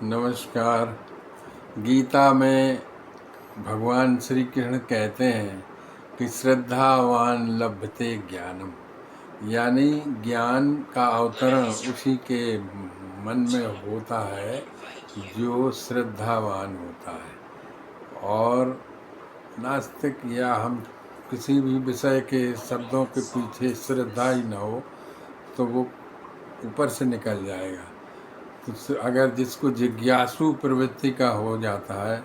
नमस्कार। गीता में भगवान श्री कृष्ण कहते हैं कि श्रद्धावान लभते ज्ञानम, यानी ज्ञान का अवतरण उसी के मन में होता है जो श्रद्धावान होता है। और नास्तिक या हम किसी भी विषय के शब्दों के पीछे श्रद्धा ही न हो तो वो ऊपर से निकल जाएगा। तो अगर जिसको जिज्ञासु प्रवृत्ति का हो जाता है,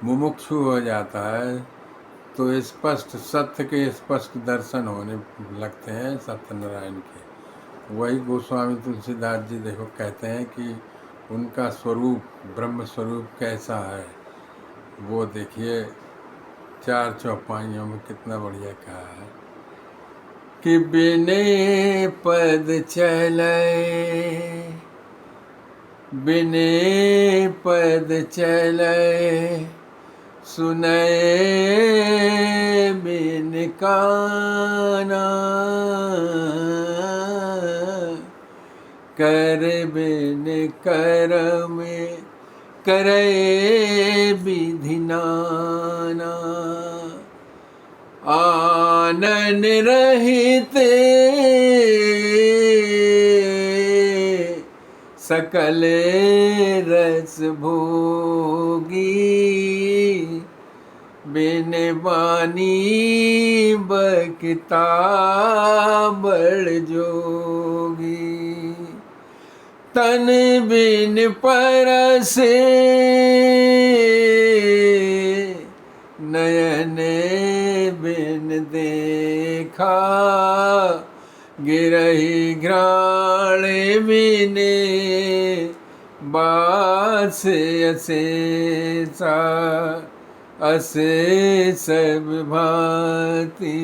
मुमुक्षु हो जाता है, तो स्पष्ट सत्य के स्पष्ट दर्शन होने लगते हैं सत्यनारायण के। वही गोस्वामी तुलसीदास जी देखो कहते हैं कि उनका स्वरूप ब्रह्म स्वरूप कैसा है, वो देखिए 4 चौपाइयों में कितना बढ़िया कहा है कि बिने पद चले, बिने पद चले, सुनए बिन काना, कर बिन करम करे विधि नाना, आनन रहिते सकल रस भोगी, बिन बानी बकता बड़ जोगी, तन बिन परसे नयन बिन देखा, गिरहि घ्राणे बिने बास अशेषा, अशेष भांति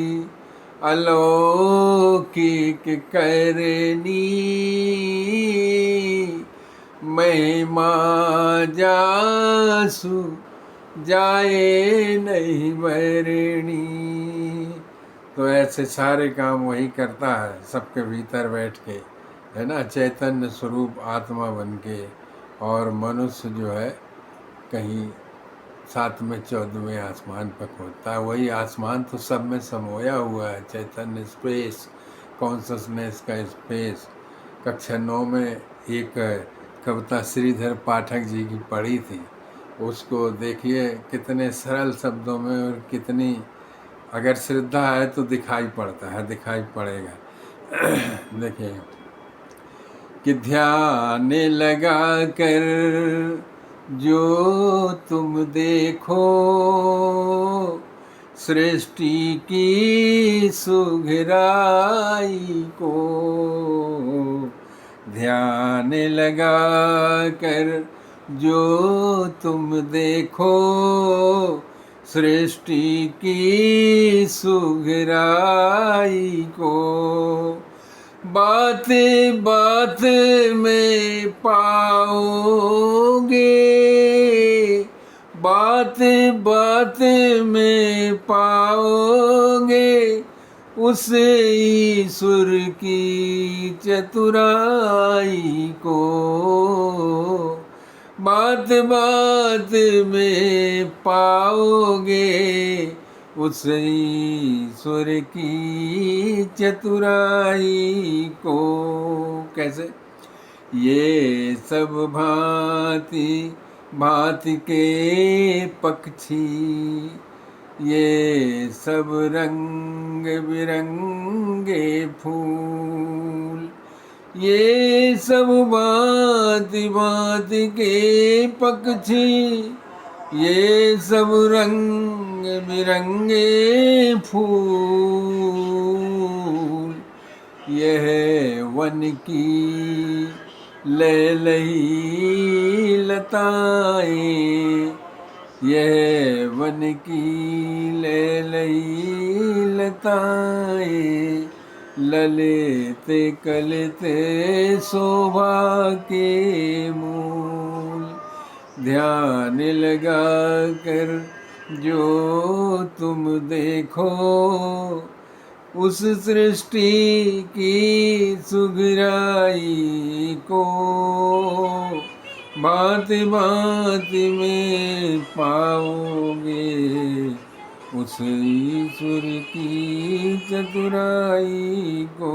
अलौकिक करनी, महिमा जासु जाए नहीं मरणी। तो ऐसे सारे काम वही करता है सबके भीतर बैठ के, है ना, चैतन्य स्वरूप आत्मा बन के। और मनुष्य जो है कहीं 7वें 14वें आसमान पर खोजता है। वही आसमान तो सब में समोया हुआ है, चैतन्य स्पेस, कॉन्शसनेस का स्पेस। कक्षा 9 में एक कविता श्रीधर पाठक जी की पढ़ी थी, उसको देखिए कितने सरल शब्दों में और कितनी, अगर श्रद्धा है तो दिखाई पड़ता है, दिखाई पड़ेगा। देखिए कि ध्यान लगा कर जो तुम देखो, सृष्टि की सुघराई को, ध्यान लगा कर जो तुम देखो, सृष्टि की सुघराई को, बात बात में पाओगे, बात बात में पाओगे, उस ईश्वर की चतुराई को, बात बात में पाओगे, उस ईश्वर की चतुराई को। कैसे? ये सब भांति भांति के पक्षी, ये सब रंग बिरंगे फूल, ये सब भांति भांति के पक्षी, ये सब रंग बिरंगे फूल, यह वन की लहलही लताएं, यह वन की लहलही लताएं, ललित कलित शोभा के मूल, ध्यान लगा कर जो तुम देखो, उस सृष्टि की सुघराई को, भांति भांति में पाओगे उस ईश्वर की चतुराई को।